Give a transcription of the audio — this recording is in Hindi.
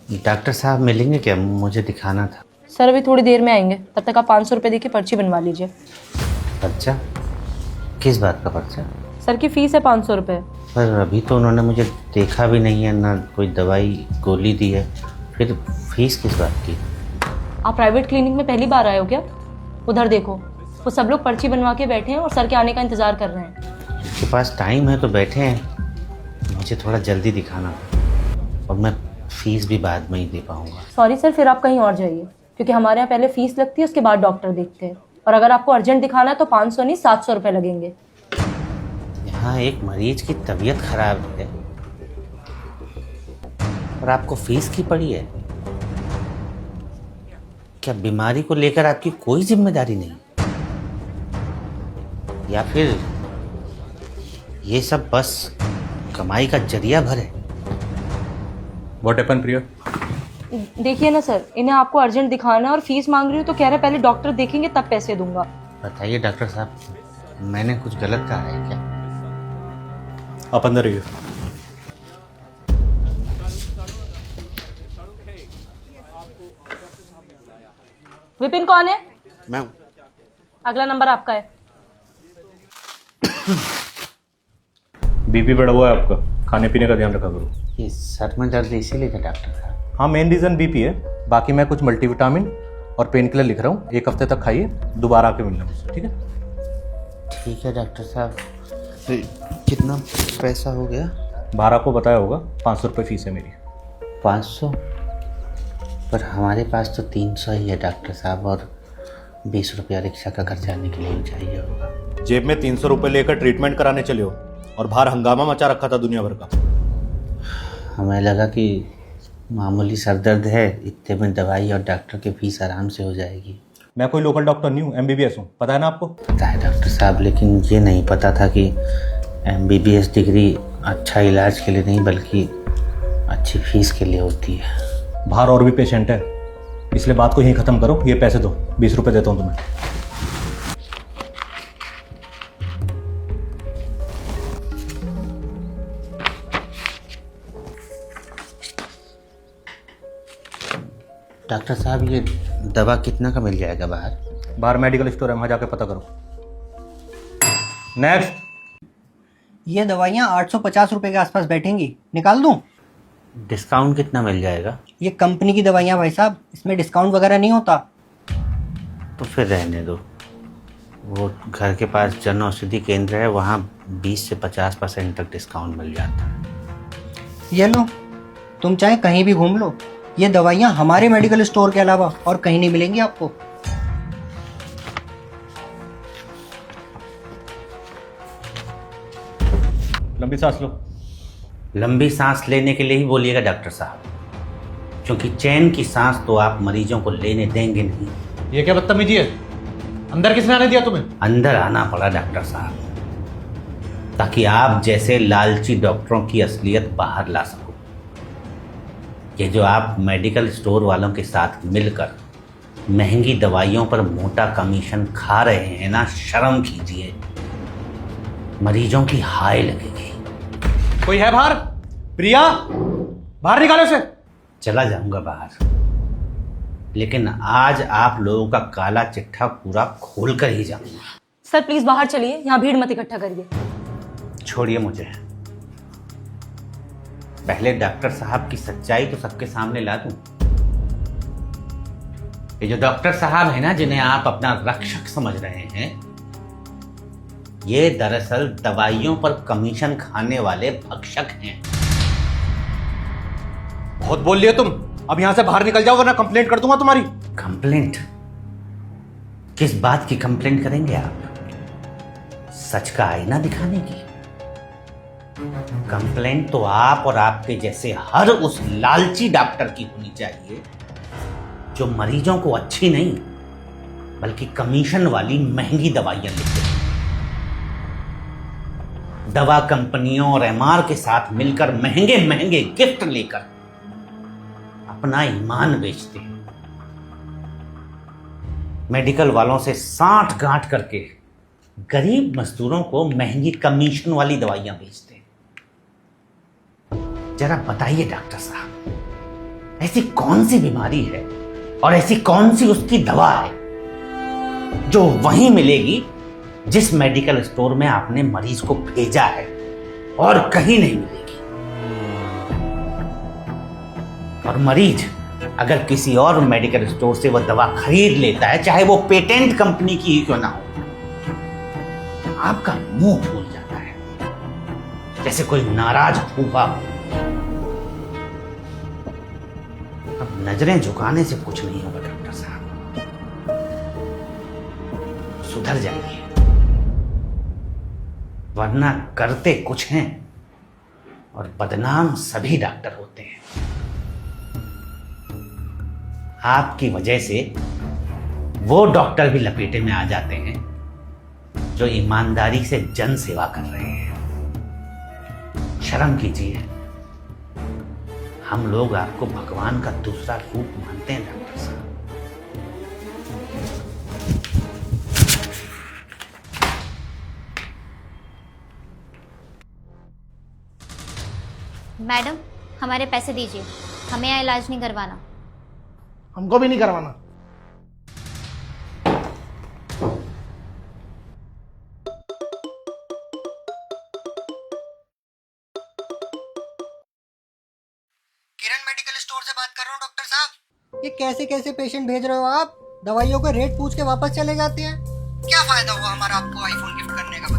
डॉक्टर साहब मिलेंगे क्या? मुझे दिखाना था। सर अभी थोड़ी देर में आएंगे, तब तक आप 500 रुपये देके पर्ची बनवा लीजिए। पर्चा? किस बात का पर्चा? सर की फीस है 500 रुपये। पर अभी तो उन्होंने मुझे देखा भी नहीं है, ना कोई दवाई गोली दी है, फिर फीस किस बात की? आप प्राइवेट क्लिनिक में पहली बार आए हो क्या? उधर देखो, वो सब लोग पर्ची बनवा के बैठे हैं और सर के आने का इंतजार कर रहे हैं। उनके पास टाइम है तो बैठे हैं, मुझे थोड़ा जल्दी दिखाना था और मैं फीस भी बाद में ही दे पाऊँगा। सॉरी सर, फिर आप कहीं और जाइए, क्योंकि हमारे यहाँ पहले फीस लगती है, उसके बाद डॉक्टर देखते हैं। और अगर आपको अर्जेंट दिखाना है तो 500 नहीं 700 रुपये लगेंगे। यहाँ एक मरीज की तबीयत खराब है और आपको फीस की पड़ी है? क्या बीमारी को लेकर आपकी कोई जिम्मेदारी नहीं, या फिर ये सब बस कमाई का जरिया भर है? व्हाट हैपन प्रिया? देखिए ना सर, इन्हें आपको अर्जेंट दिखाना है और फीस मांग रही हो तो कह रहे पहले डॉक्टर देखेंगे तब पैसे दूंगा। बताइए डॉक्टर साहब, मैंने कुछ गलत कहा है क्या? आप अंदर रहिए। विपिन कौन है? मैं हूँ। अगला नंबर आपका है। बीपी बढ़ा हुआ है आपका, खाने पीने का ध्यान रखा करो। ये सर में दर्द इसीलिए था डॉक्टर साहब? हाँ, मेन रीज़न बीपी है। बाकी मैं कुछ मल्टीविटामिन और पेन किलर लिख रहा हूँ, 1 हफ्ते तक खाइए, दोबारा आके मिलना मुझसे, ठीक है? ठीक है डॉक्टर साहब। फिर कितना पैसा हो गया? 12 को बताया होगा, 500 रुपये फीस है मेरी। 500? पर हमारे पास तो 300 ही है डॉक्टर साहब, और 20 रुपया रिक्शा का घर जाने के लिए चाहिए होगा। जेब में 300 रुपये लेकर ट्रीटमेंट कराने चले हो और बाहर हंगामा मचा रखा था दुनिया भर का। हमें लगा कि मामूली सर दर्द है, इतने में दवाई और डॉक्टर की फीस आराम से हो जाएगी। मैं कोई लोकल डॉक्टर नहीं हूँ, MBBS हूँ, पता है ना आपको? पता है डॉक्टर साहब, लेकिन ये नहीं पता था कि MBBS डिग्री अच्छा इलाज के लिए नहीं बल्कि अच्छी फीस के लिए होती है। बाहर और भी पेशेंट है, इसलिए बात को यहीं ख़त्म करो। ये पैसे दो, 20 रुपये देता हूँ तुम्हें। डॉक्टर साहब, ये दवा कितना का मिल जाएगा बाहर? बाहर मेडिकल स्टोर है, वहाँ जाके पता करो। नेक्स्ट। ये दवाइयाँ 850 रुपये के आसपास बैठेंगी, निकाल दूँ? डिस्काउंट कितना मिल जाएगा? ये कंपनी की दवाइयाँ भाई साहब, इसमें डिस्काउंट वगैरह नहीं होता। तो फिर रहने दो। वो घर के पास जन औषधि केंद्र है, वहाँ 20 से 50% तक डिस्काउंट मिल जाता है। ये लो, तुम चाहे कहीं भी घूम लो, ये दवाइयाँ हमारे मेडिकल स्टोर के अलावा और कहीं नहीं मिलेंगी आपको। लंबी सांस लो। लंबी सांस लेने के लिए ही बोलिएगा डॉक्टर साहब, क्योंकि चैन की सांस तो आप मरीजों को लेने देंगे नहीं। ये क्या बदतमीजी है? अंदर किसने आने दिया तुम्हें? अंदर आना पड़ा डॉक्टर साहब, ताकि आप जैसे लालची डॉक्टरों की असलियत बाहर ला सको। ये जो आप मेडिकल स्टोर वालों के साथ मिलकर महंगी दवाइयों पर मोटा कमीशन खा रहे हैं ना, शर्म कीजिए, मरीजों की हाय लगेगी। कोई है बाहर? प्रिया, बाहर निकालो उसे। चला जाऊंगा बाहर, लेकिन आज आप लोगों का काला चिट्ठा पूरा खोल कर ही जाऊंगा। सर प्लीज बाहर चलिए, यहाँ भीड़ मत इकट्ठा करिए। छोड़िए मुझे, पहले डॉक्टर साहब की सच्चाई तो सबके सामने ला दूं। ये जो डॉक्टर साहब है ना, जिन्हें आप अपना रक्षक समझ रहे हैं, ये दरअसल दवाइयों पर कमीशन खाने वाले भक्षक हैं। बहुत बोल लिए तुम, अब यहां से बाहर निकल जाओ वरना कंप्लेंट कर दूंगा तुम्हारी। कंप्लेंट? किस बात की कंप्लेंट करेंगे आप? सच का आईना दिखाने की? कंप्लेंट तो आप और आपके जैसे हर उस लालची डॉक्टर की होनी चाहिए जो मरीजों को अच्छी नहीं बल्कि कमीशन वाली महंगी दवाइयां लिखते हैं। दवा कंपनियों और MR के साथ मिलकर महंगे महंगे गिफ्ट लेकर अपना ईमान बेचते हैं। मेडिकल वालों से साठ गांठ करके गरीब मजदूरों को महंगी कमीशन वाली दवाइयां बेचते हैं। जरा बताइए डॉक्टर साहब, ऐसी कौन सी बीमारी है और ऐसी कौन सी उसकी दवा है जो वहीं मिलेगी जिस मेडिकल स्टोर में आपने मरीज को भेजा है और कहीं नहीं मिलेगी। और मरीज अगर किसी और मेडिकल स्टोर से वह दवा खरीद लेता है, चाहे वो पेटेंट कंपनी की ही क्यों ना हो, आपका मुंह फूल जाता है जैसे कोई नाराज फूफा हो। अब नजरें झुकाने से कुछ नहीं होगा डॉक्टर साहब, सुधर जाइए, वरना करते कुछ हैं और बदनाम सभी डॉक्टर होते हैं। आपकी वजह से वो डॉक्टर भी लपेटे में आ जाते हैं जो ईमानदारी से जन सेवा कर रहे हैं। शर्म कीजिए, हम लोग आपको भगवान का दूसरा रूप मानते हैं डॉक्टर साहब। मैडम, हमारे पैसे दीजिए, हमें यहाँ इलाज नहीं करवाना। हमको भी नहीं करवाना। किरण मेडिकल स्टोर से बात कर रहा हूँ डॉक्टर साहब। ये कैसे कैसे पेशेंट भेज रहे हो आप? दवाइयों का रेट पूछ के वापस चले जाते हैं। क्या फायदा हुआ हमारा आपको आईफोन गिफ्ट करने का?